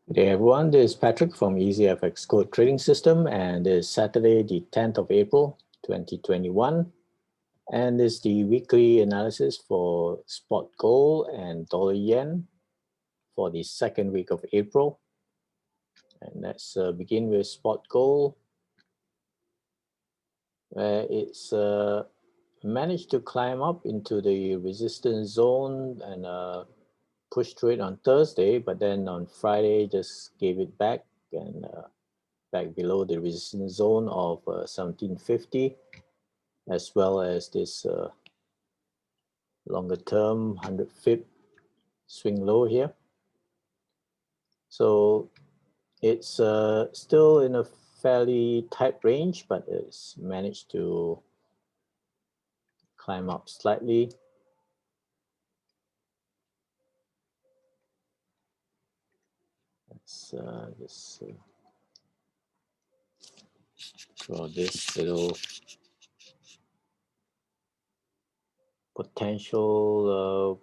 Good day, everyone. This is Patrick from EasyFX Code Trading System, and it is Saturday, the 10th of April, 2021. And this is the weekly analysis for spot gold and dollar yen for the second week of April. And let's begin with spot gold, where it's managed to climb up into the resistance zone and pushed through it on Thursday, but then on Friday just gave it back and back below the resistance zone of 1750, as well as this longer term 100 pip swing low here. So it's still in a fairly tight range, but it's managed to climb up slightly. Let's just draw this little potential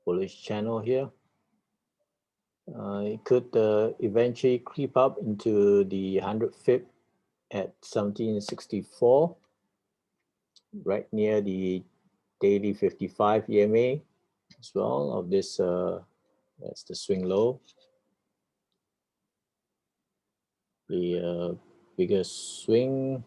bullish channel here. It could eventually creep up into the 100 pip at 1764, right near the daily 55 EMA as well of this. That's the swing low. The biggest swing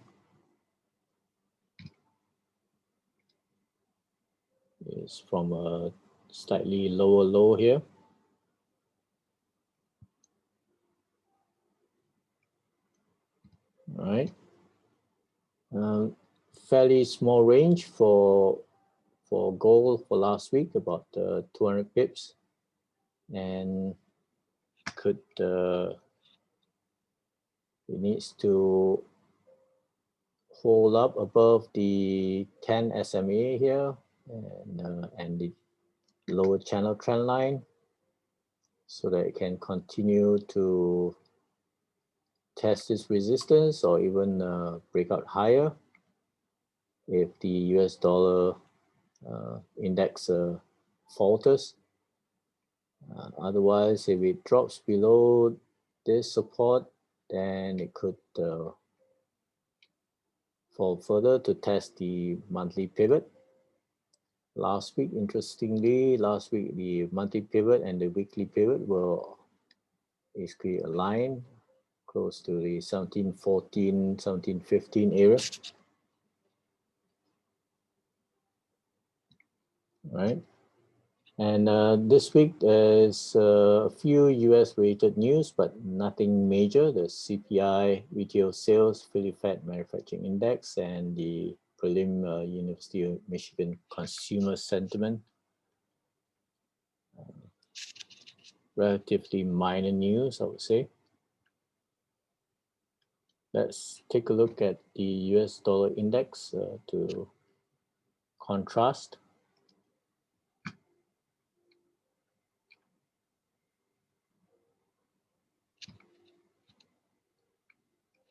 is from a slightly lower low here. All right. Fairly small range for gold for last week, about 200 pips, and could it needs to hold up above the 10 SMA here and the lower channel trend line, so that it can continue to test this resistance or even break out higher if the US dollar index falters. Otherwise, if it drops below this support, then it could fall further to test the monthly pivot. Last week, interestingly, the monthly pivot and the weekly pivot were basically aligned close to the 1714, 1715 area. Right. And this week there's a few US related news, but nothing major. The CPI, retail sales, Philly Fed Manufacturing Index, and the prelim University of Michigan consumer sentiment. Relatively minor news, I would say. Let's take a look at the US dollar index to contrast.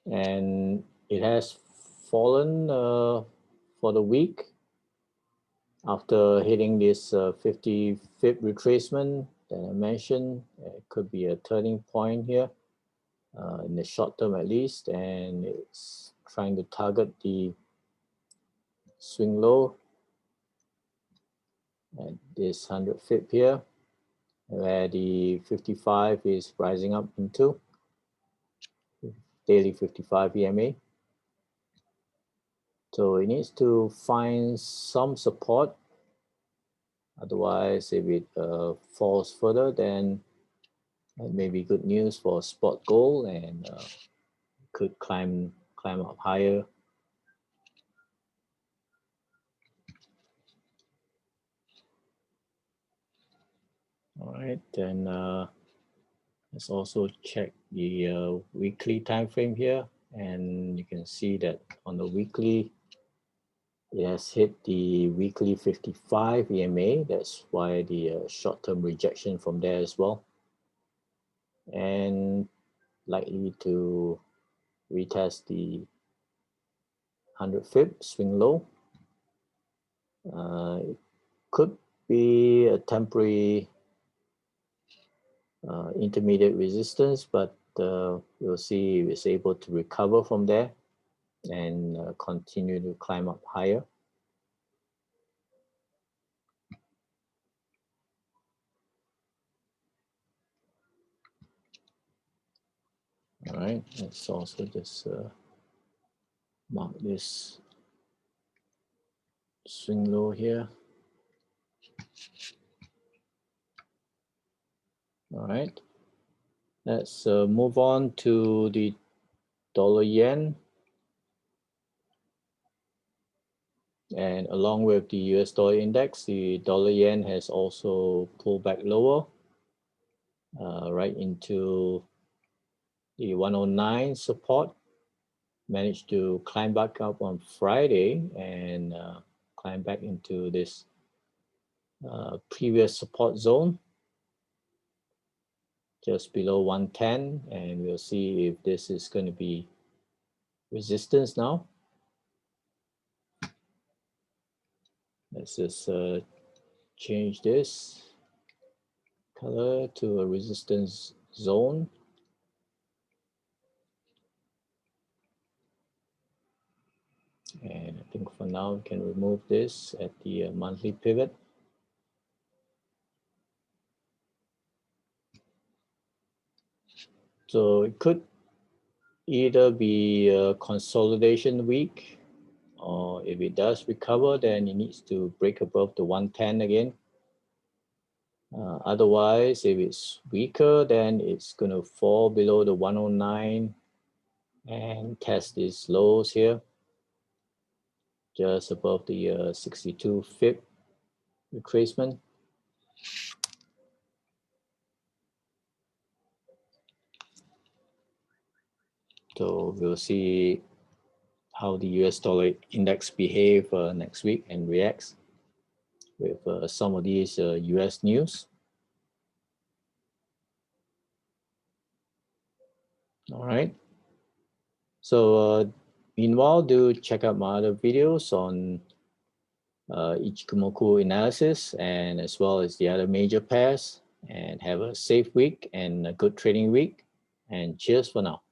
And it has fallen for the week after hitting this 50 pip retracement that I mentioned. It could be a turning point here in the short term at least, and it's trying to target the swing low at this 100 pip here, where the 55 is rising up into daily 55 EMA. So it needs to find some support. Otherwise, if it falls further, then that may be good news for spot gold, and could climb up higher. All right, then let's also check the weekly time frame here, and you can see that on the weekly, it has hit the weekly 55 EMA. That's why the short-term rejection from there as well, and likely to retest the 100 pip swing low. It could be a temporary intermediate resistance, but we'll see if it's able to recover from there and continue to climb up higher. All right, let's also just mark this swing low here. All right, let's move on to the dollar yen. And along with the US dollar index, the dollar yen has also pulled back lower, right into the 109 support. Managed to climb back up on Friday and climb back into this previous support zone just below 110, and we'll see if this is going to be resistance now. Let's just change this color to a resistance zone. And I think for now we can remove this at the monthly pivot. So it could either be a consolidation week, or if it does recover, then it needs to break above the 110 again. Otherwise, if it's weaker, then it's going to fall below the 109 and test these lows here, just above the 62 fib retracement. So we'll see how the US dollar index behave next week and reacts with some of these US news. All right. So meanwhile, do check out my other videos on Ichimoku analysis and as well as the other major pairs, and have a safe week and a good trading week, and cheers for now.